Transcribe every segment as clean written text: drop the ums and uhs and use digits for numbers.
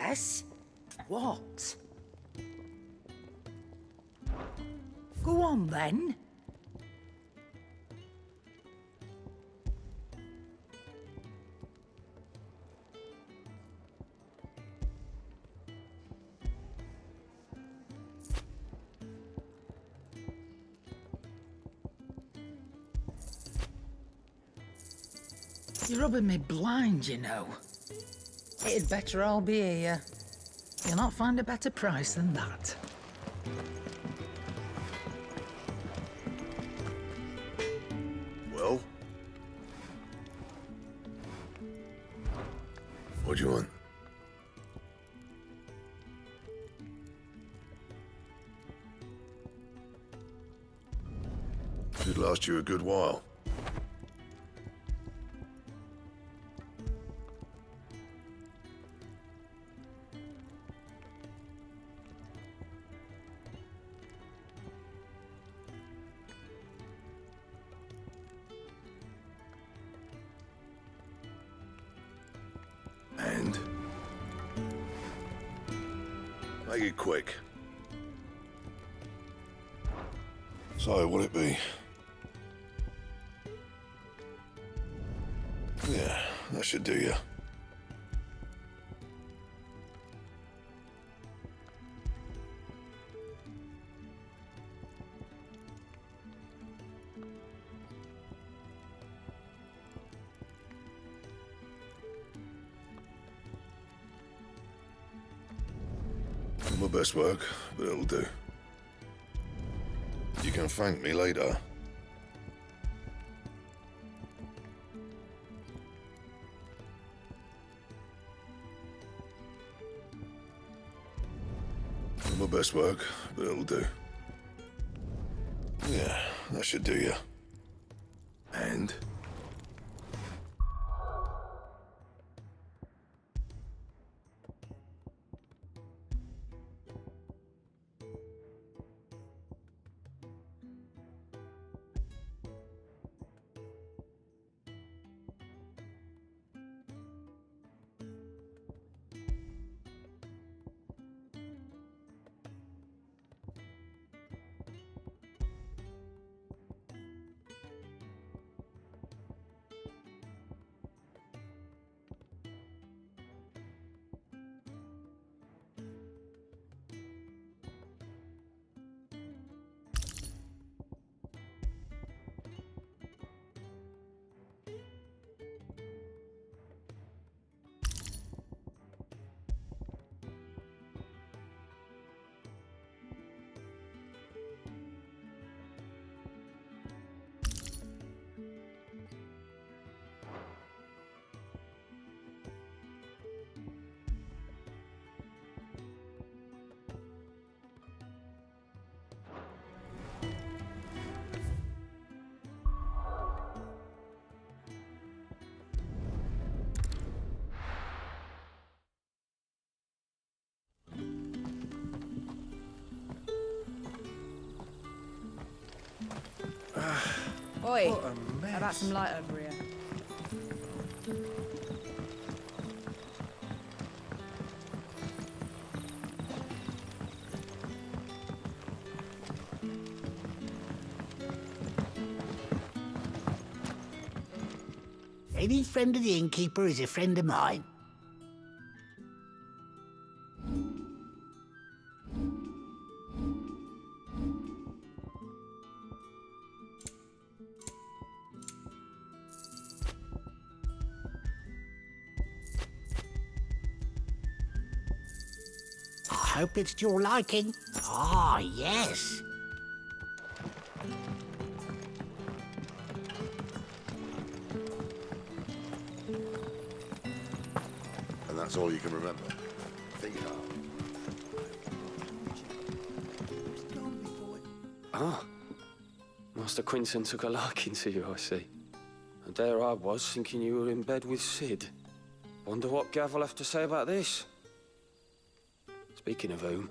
Yes? What? Go on then. You're rubbing me blind, you know. It'd better all be here. You'll not find a better price than that. Well? What do you want? Should last you a good while. And? Make it quick. So, what'll it be? Yeah, that should do you. Not my best work, but it'll do. You can thank me later. Not my best work, but it'll do. Yeah, that should do you. And? Oi, What a mess. how about some light over here? Any friend of the innkeeper is a friend of mine. I hope it's to your liking. Ah, yes. And that's all you can remember. Think hard. Ah, Master Quinton took a liking to you, I see. And there I was, thinking you were in bed with Sid. Wonder what Gav will have to say about this. Speaking of whom,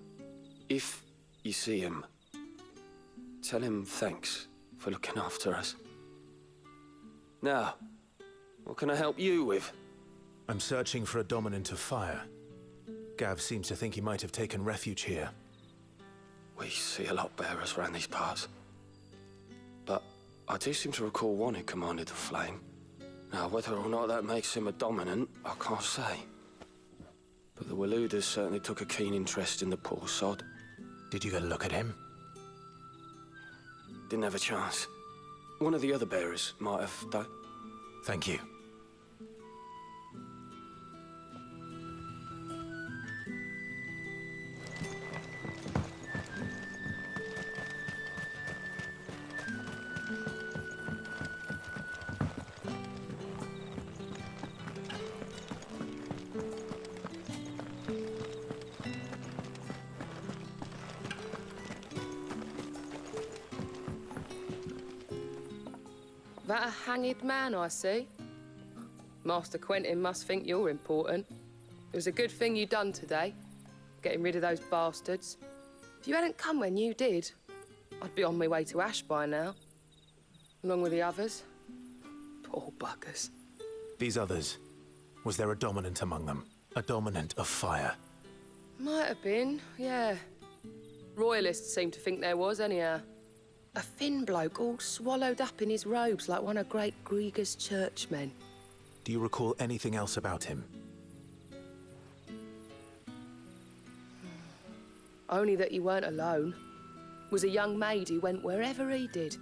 if you see him, tell him thanks for looking after us. Now, what can I help you with? I'm searching for a dominant of fire. Gav seems to think he might have taken refuge here. We see a lot bearers round these parts. But I do seem to recall one who commanded the flame. Now, whether or not that makes him a dominant, I can't say. But the Waluders certainly took a keen interest in the poor sod. Did you get a look at him? Didn't have a chance. One of the other bearers might have done. Thank you. That a hanged man I see? Master Quentin must think you're important. It was a good thing you done today, getting rid of those bastards. If you hadn't come when you did, I'd be on my way to Ash by now, along with the others. Poor buggers. These others, was there a dominant among them? A dominant of fire? Might have been, yeah. Royalists seem to think there was, anyhow. A thin bloke all swallowed up in his robes like one of Great Grieger's churchmen. Do you recall anything else about him? Only that he weren't alone. Was a young maid who went wherever he did,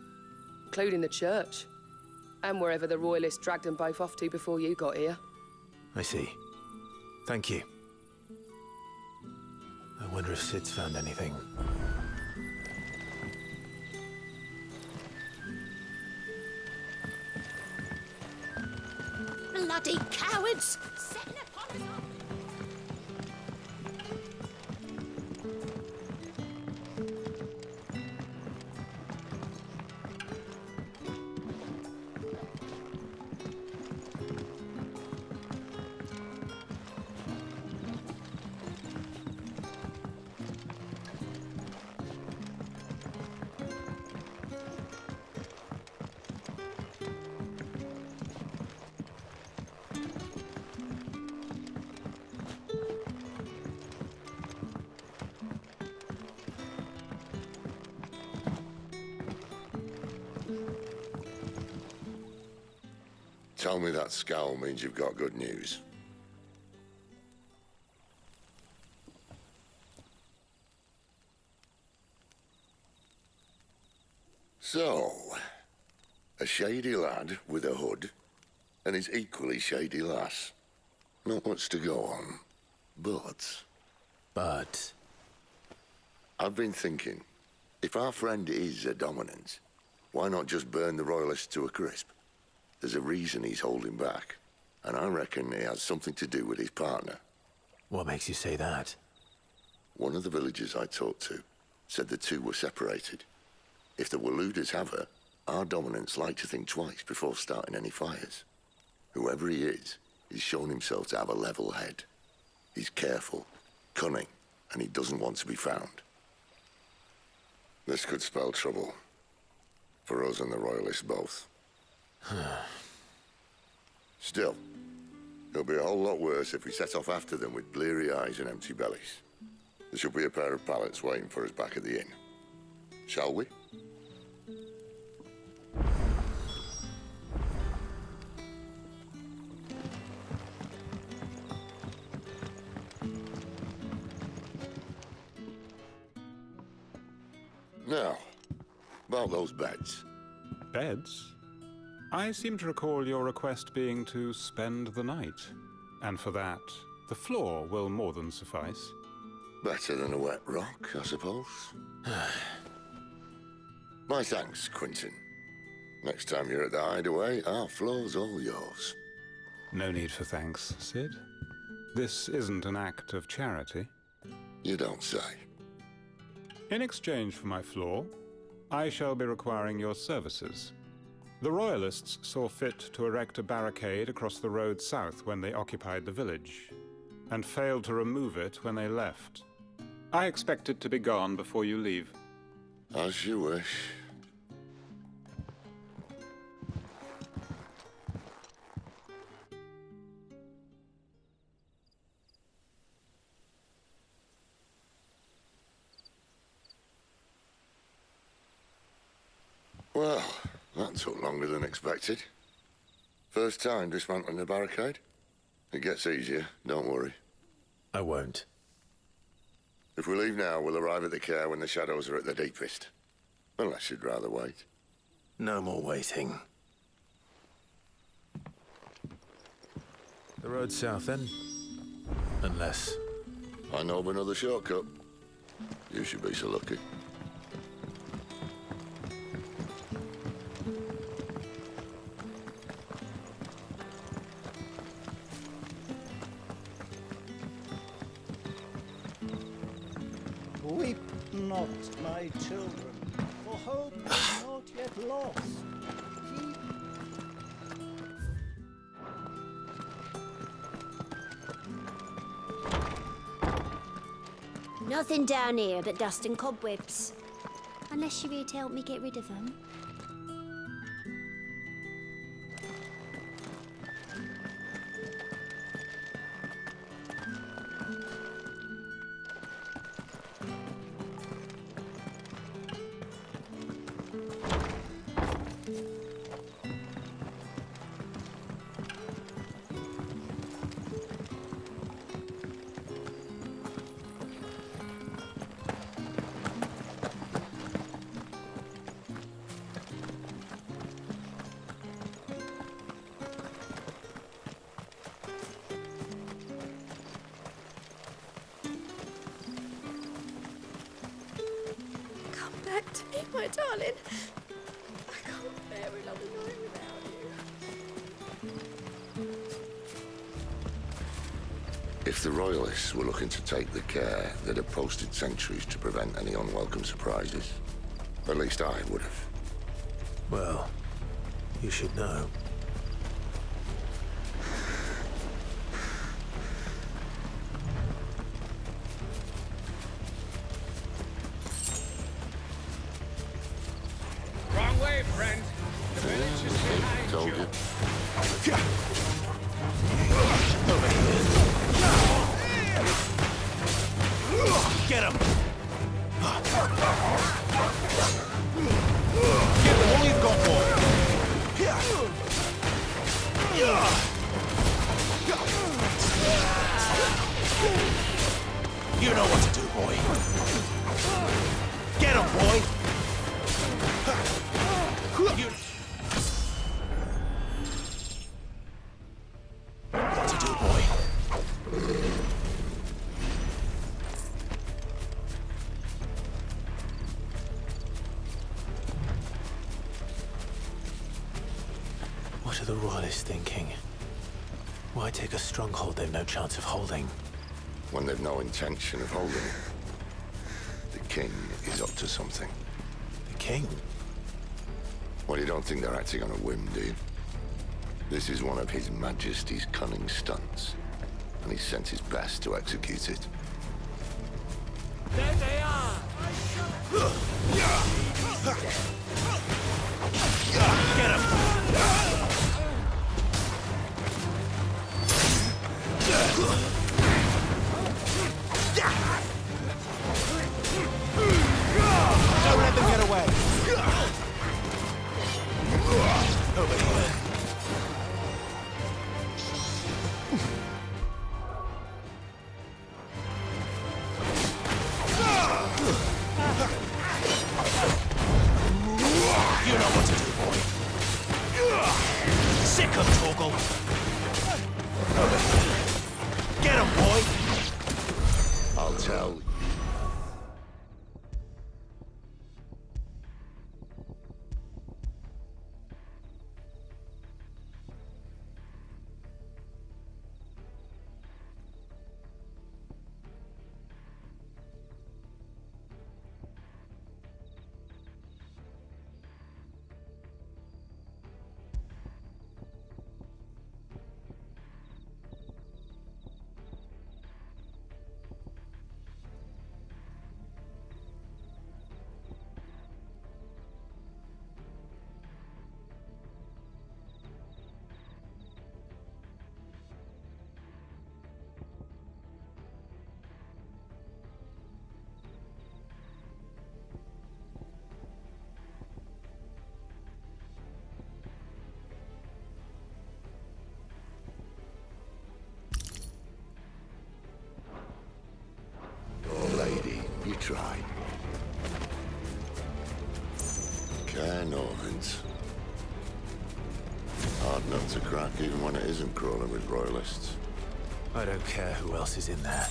including the church, and wherever the Royalists dragged them both off to before you got here. I see. Thank you. I wonder if Sid's found anything. Bloody cowards! Setting upon us all. Tell me that scowl means you've got good news. So, a shady lad with a hood, and his equally shady lass. Not much to go on, but... I've been thinking, if our friend is a dominant, why not just burn the Royalists to a crisp? There's a reason he's holding back, and I reckon it has something to do with his partner. What makes you say that? One of the villagers I talked to said the two were separated. If the Waluders have her, our dominants like to think twice before starting any fires. Whoever he is, he's shown himself to have a level head. He's careful, cunning, and he doesn't want to be found. This could spell trouble. For us and the Royalists both. Still, it'll be a whole lot worse if we set off after them with bleary eyes and empty bellies. There should be a pair of pallets waiting for us back at the inn. Shall we? Now, about those beds. Beds? I seem to recall your request being to spend the night. And for that, the floor will more than suffice. Better than a wet rock, I suppose. My thanks, Quentin. Next time you're at the hideaway, our floor's all yours. No need for thanks, Sid. This isn't an act of charity. You don't say. In exchange for my floor, I shall be requiring your services. The Royalists saw fit to erect a barricade across the road south when they occupied the village, and failed to remove it when they left. I expect it to be gone before you leave. As you wish. Well, that took longer than expected. First time dismantling the barricade? It gets easier, don't worry. I won't. If we leave now, we'll arrive at the care when the shadows are at their deepest. Unless you'd rather wait. No more waiting. The road south, then? Unless... I know of another shortcut. You should be so lucky. Weep not, my children, for hope is not yet lost. Keep Nothing down here but dust and cobwebs. Unless you're here to help me get rid of them. Back to me, my darling. I can't bear another night without you. If the Royalists were looking to take the care, they'd have posted sentries to prevent any unwelcome surprises. At least I would have. Well, you should know. Wrong way, friend. The village is behind Told you. you. Get him! Give him all you've got, boy! You know what to do, boy. Get him, boy! You... What to do, boy? What are the Royalists thinking? Why take a stronghold they've no chance of holding? When they've no intention of holding it. The king is up to something. The king? Well, you don't think they're acting on a whim, do you? This is one of His Majesty's cunning stunts, and he's sent his best to execute it. There they are! Get him! Don't let them get away! Over here. You know what to do, boy. Sick of Torgal. Over here. Get him, boy. I'll tell. province. Hard nut to crack, even when it isn't crawling with royalists. I don't care who else is in there.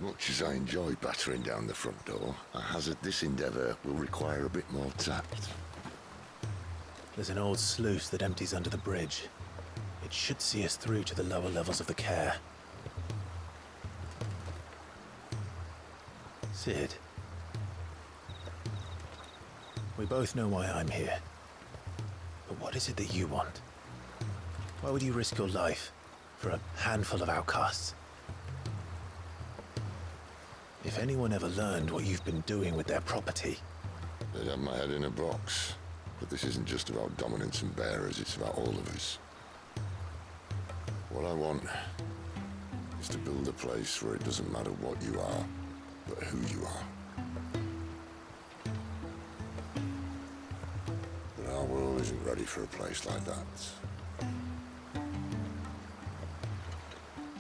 Much as I enjoy battering down the front door, I hazard this endeavour will require a bit more tact. There's an old sluice that empties under the bridge. It should see us through to the lower levels of the care. Sid. We both know why I'm here. But what is it that you want? Why would you risk your life for a handful of outcasts? If anyone ever learned what you've been doing with their property... They'd have my head in a box. But this isn't just about dominance and bearers, it's about all of us. What I want is to build a place where it doesn't matter what you are, but who you are. But our world isn't ready for a place like that.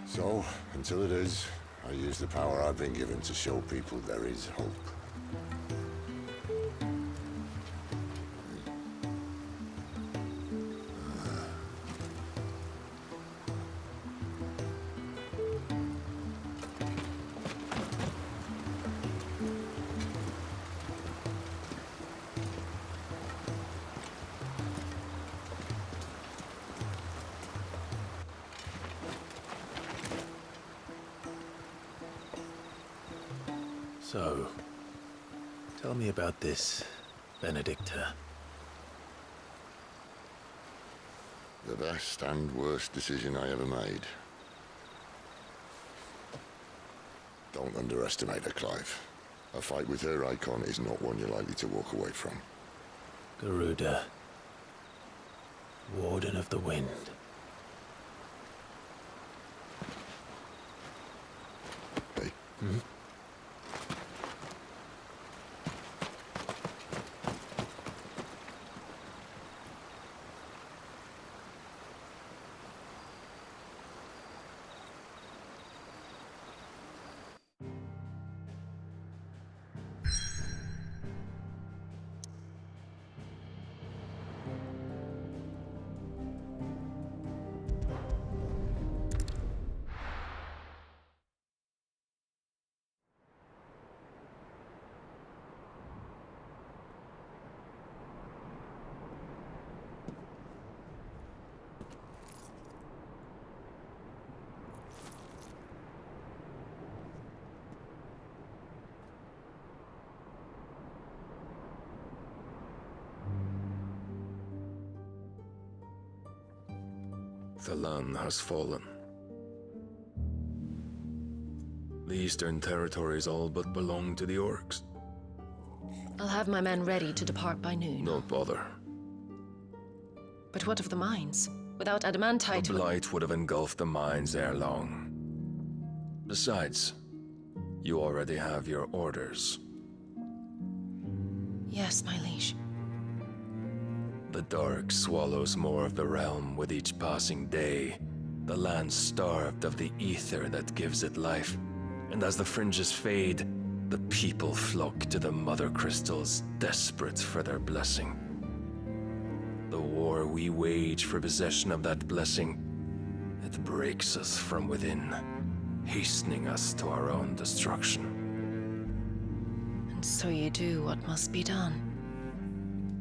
So, until it is, I use the power I've been given to show people there is hope. So, tell me about this, Benedikta. The best and worst decision I ever made. Don't underestimate her, Clive. A fight with her icon is not one you're likely to walk away from. Garuda. Warden of the Wind. Hey. Hmm? The land has fallen. The eastern territories all but belong to the orcs. I'll have my men ready to depart by noon. Don't bother. But what of the mines? Without adamantite... The blight would have engulfed the mines ere long. Besides, you already have your orders. Yes, my liege. The dark swallows more of the realm with each passing day. The land starved of the ether that gives it life. And as the fringes fade, the people flock to the mother crystals, desperate for their blessing. The war we wage for possession of that blessing, it breaks us from within, hastening us to our own destruction. And so you do what must be done.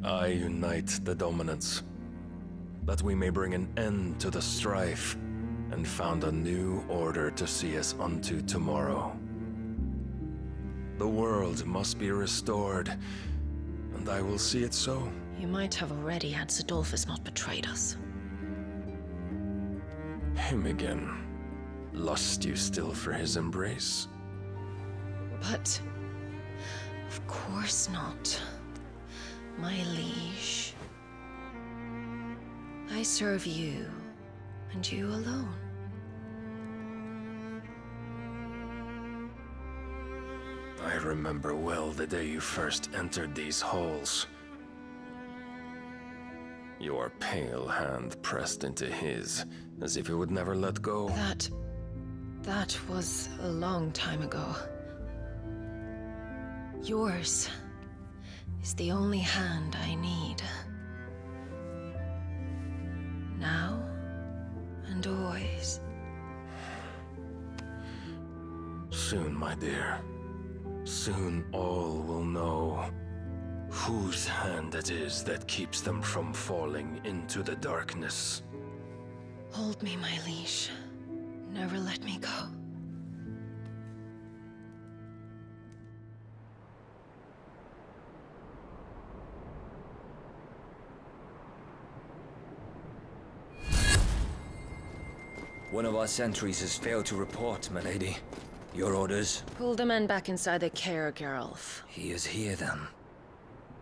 I unite the dominants. that we may bring an end to the strife, and found a new order to see us unto tomorrow. The world must be restored, and I will see it so. You might have already had Sidolphus not betrayed us. Him again. Lust you still for his embrace? But... of course not. My liege. I serve you, and you alone. I remember well the day you first entered these halls. Your pale hand pressed into his, as if it would never let go. That was a long time ago. Yours is the only hand I need. Now and always. Soon, my dear. Soon all will know whose hand it is that keeps them from falling into the darkness. Hold me, my liege. Never let me go. One of our sentries has failed to report, my lady. Your orders? Pull the men back inside the care, Geralf. He is here, then.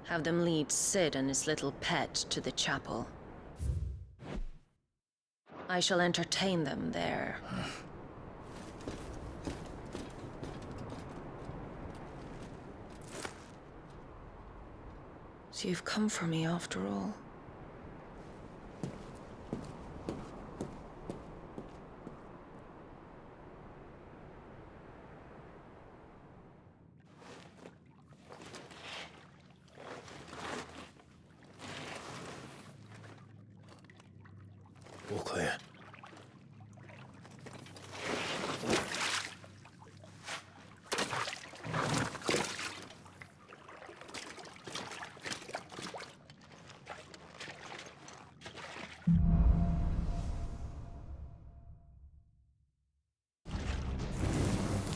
Have them lead Sid and his little pet to the chapel. I shall entertain them there. So you've come for me after all. All clear.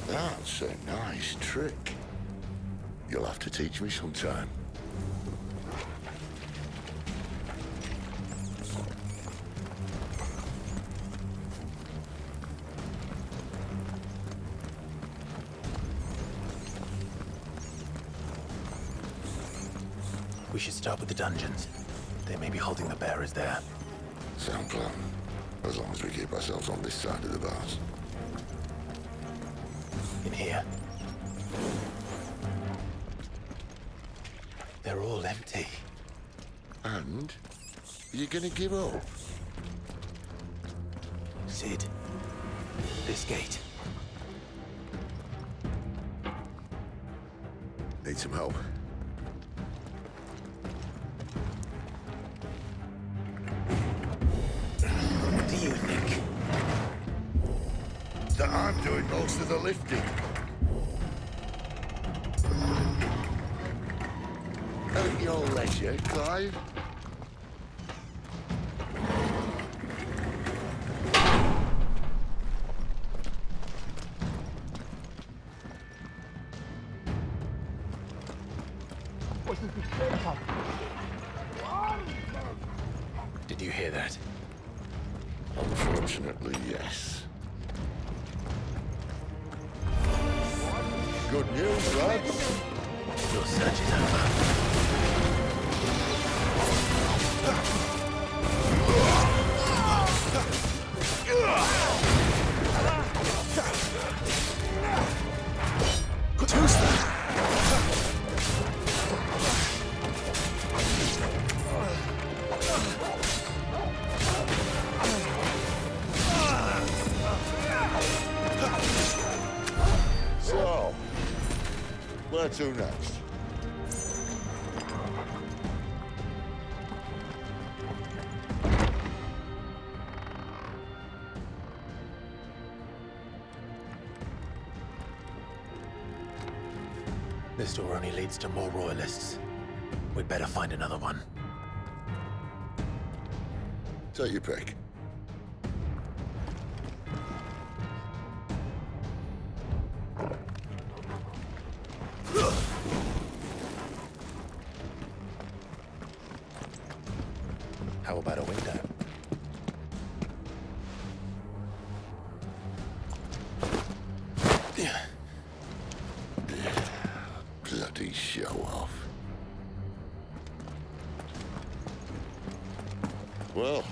That's a nice trick. You'll have to teach me sometime. We should start with the dungeons. They may be holding the bearers there. Sound plan. As long as we keep ourselves on this side of the bars. In here. They're all empty. And? You're gonna give up? Sid. This gate. Need some help? What do you think? That I'm doing most of the lifting. At your leisure, Clive. Did you hear that? Unfortunately, yes. Good news, lads. Your search is over. Who's that? So, where to next? This door only leads to more royalists. We'd better find another one. Take your pick. How about a window? Bloody show off. Well,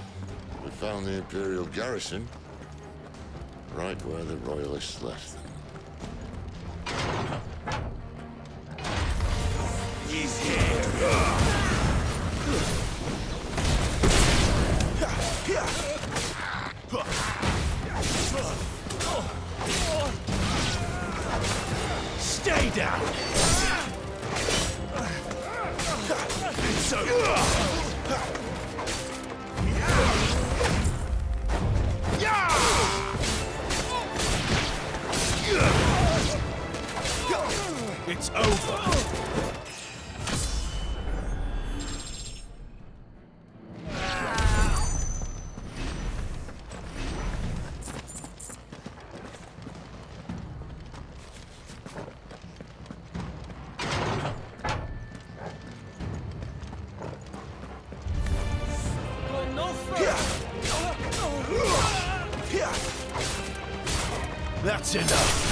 we found the Imperial garrison right where the Royalists left them. He's here. Stay down! It's over! It's over! That's enough.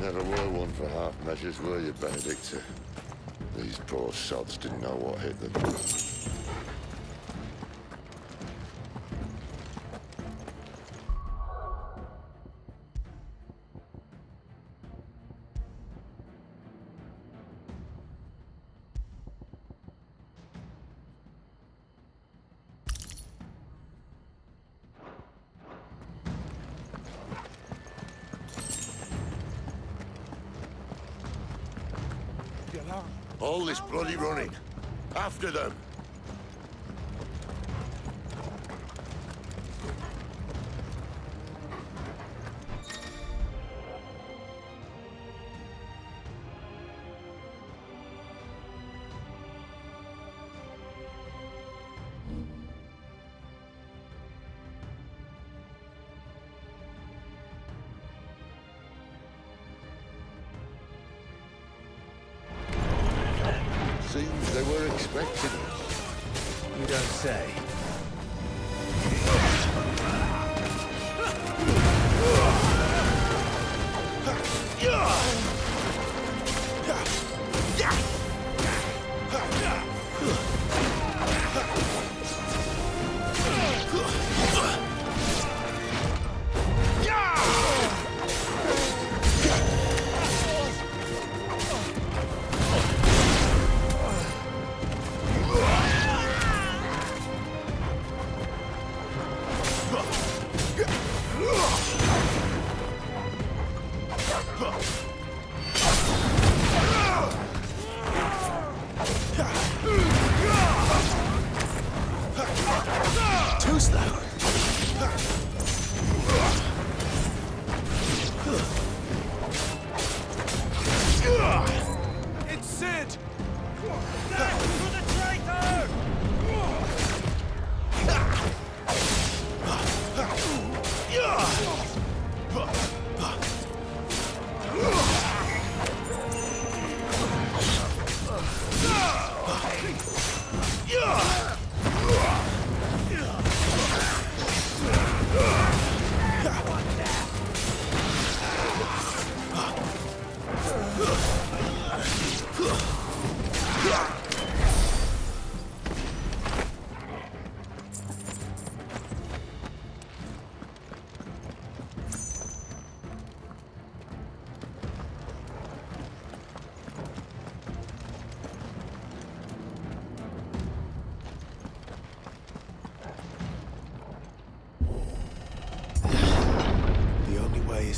Never were one for half measures, were you, Benedikta? These poor sods didn't know what hit them. All this bloody running. After them. Seems they were expecting us. You don't say.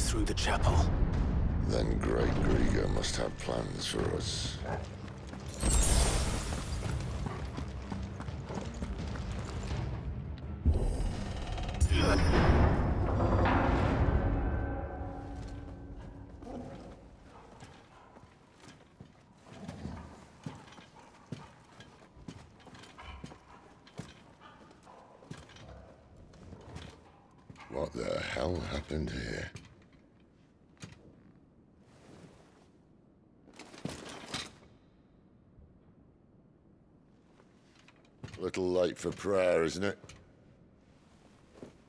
through the chapel. Then Great Grieger must have plans for us. What the hell happened here? Little late for prayer, isn't it?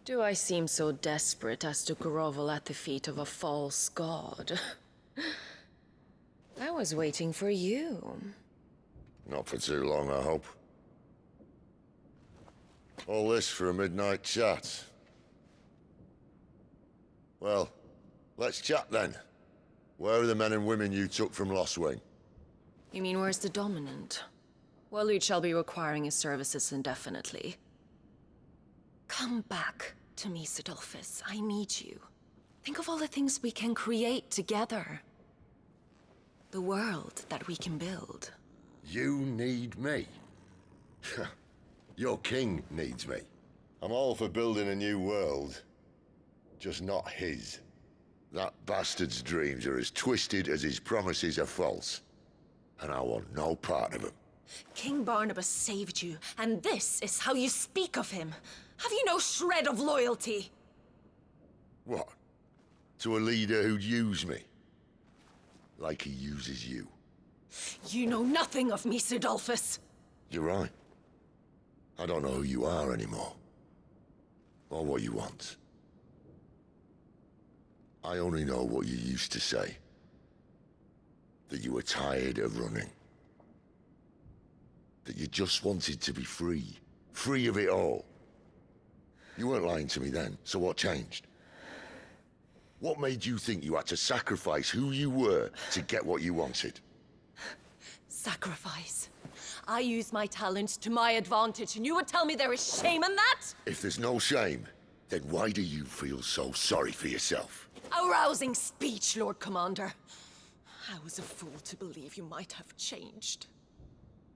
Do I seem so desperate as to grovel at the feet of a false god? I was waiting for you. Not for too long, I hope. All this for a midnight chat. Well, let's chat then. Where are the men and women you took from Lost Wing? You mean where's the dominant? Waleed shall be requiring his services indefinitely. Come back to me, Sidolphus. I need you. Think of all the things we can create together. The world that we can build. You need me? Your king needs me. I'm all for building a new world. Just not his. That bastard's dreams are as twisted as his promises are false. And I want no part of them. King Barnabas saved you, and this is how you speak of him. Have you no shred of loyalty? What? To a leader who'd use me? Like he uses you? You know nothing of me, Sidolphus. You're right. I don't know who you are anymore. Or what you want. I only know what you used to say. That you were tired of running. That you just wanted to be free. Free of it all. You weren't lying to me then, so what changed? What made you think you had to sacrifice who you were to get what you wanted? Sacrifice. I use my talents to my advantage, and you would tell me there is shame in that? If there's no shame, then why do you feel so sorry for yourself? A rousing speech, Lord Commander. I was a fool to believe you might have changed.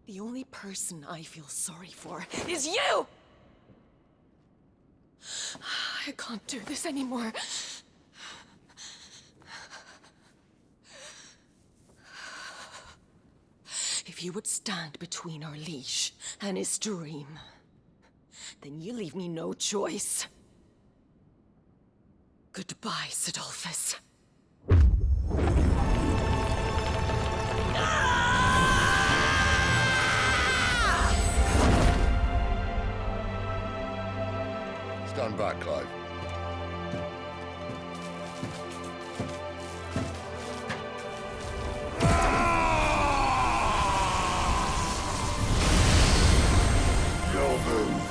The only person I feel sorry for is you! I can't do this anymore. If you would stand between our liege and his dream, then you leave me no choice. Goodbye, Sidolphus. Stand back, Clive. Your move.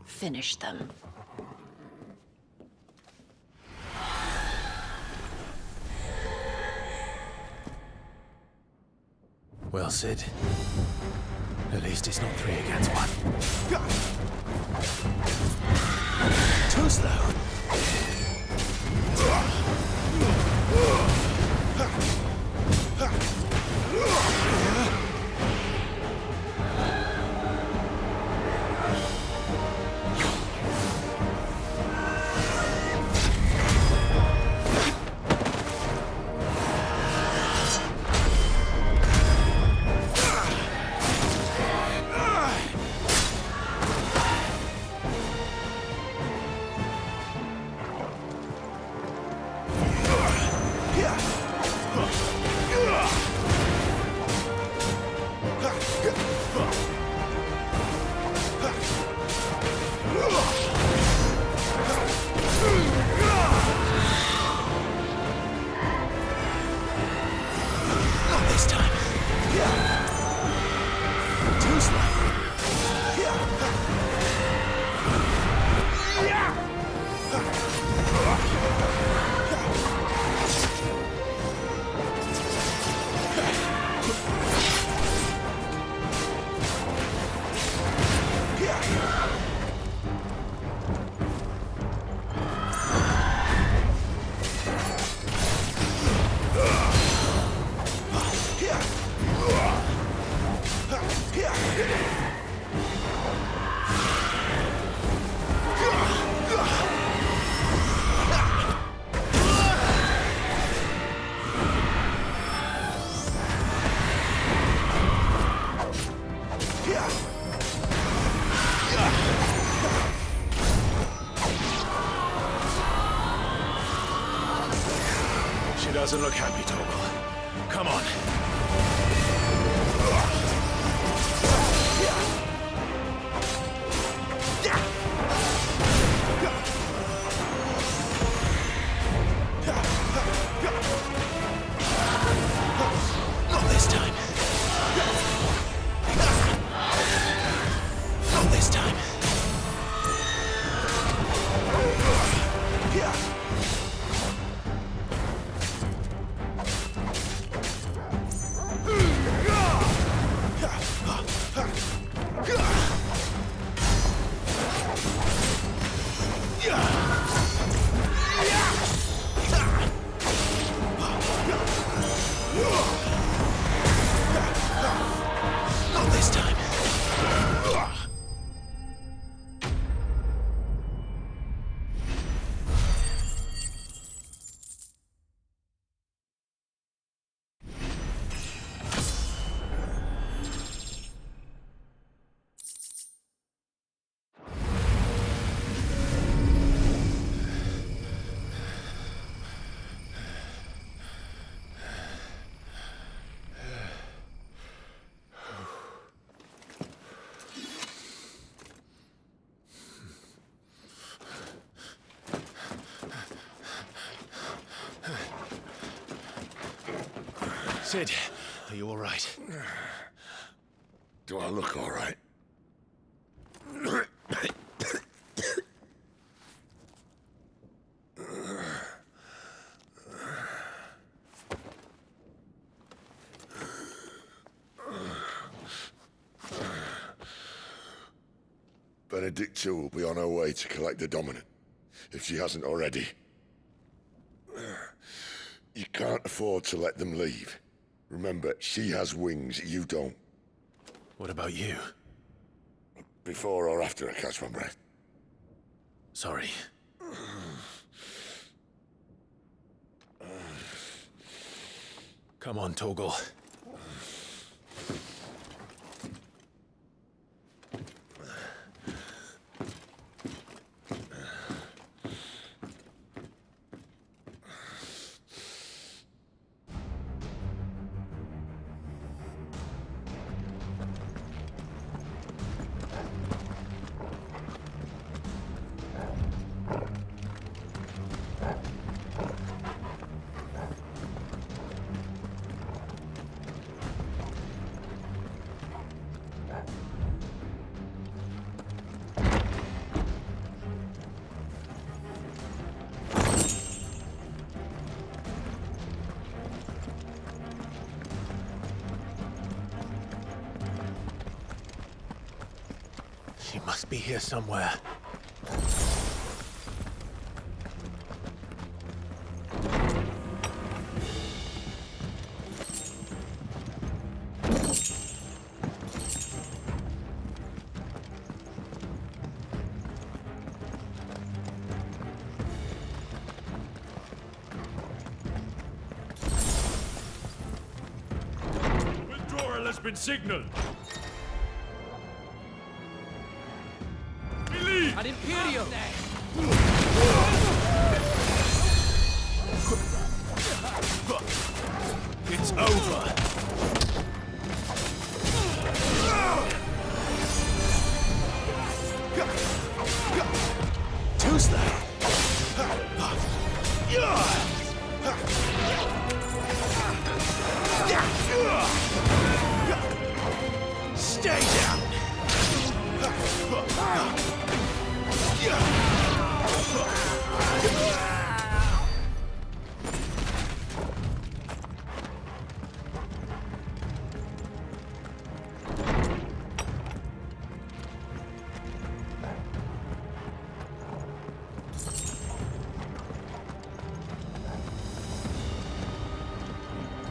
Finish them. Well, Sid. At least it's not 3 against 1. Too slow. Not this time. Too slow. She doesn't look happy, Torgal. Come on. Not this time. Not this time. Not this time. Sid, are you all right? Do I look all right? Benedikta will be on her way to collect the dominant, if she hasn't already. You can't afford to let them leave. Remember, she has wings, you don't. What about you? Before or after I catch my breath? Sorry. Come on, Torgal. She must be here somewhere. Withdrawal has been signaled. Ad Imperio! Stay down!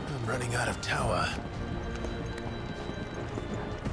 I'm running out of tower.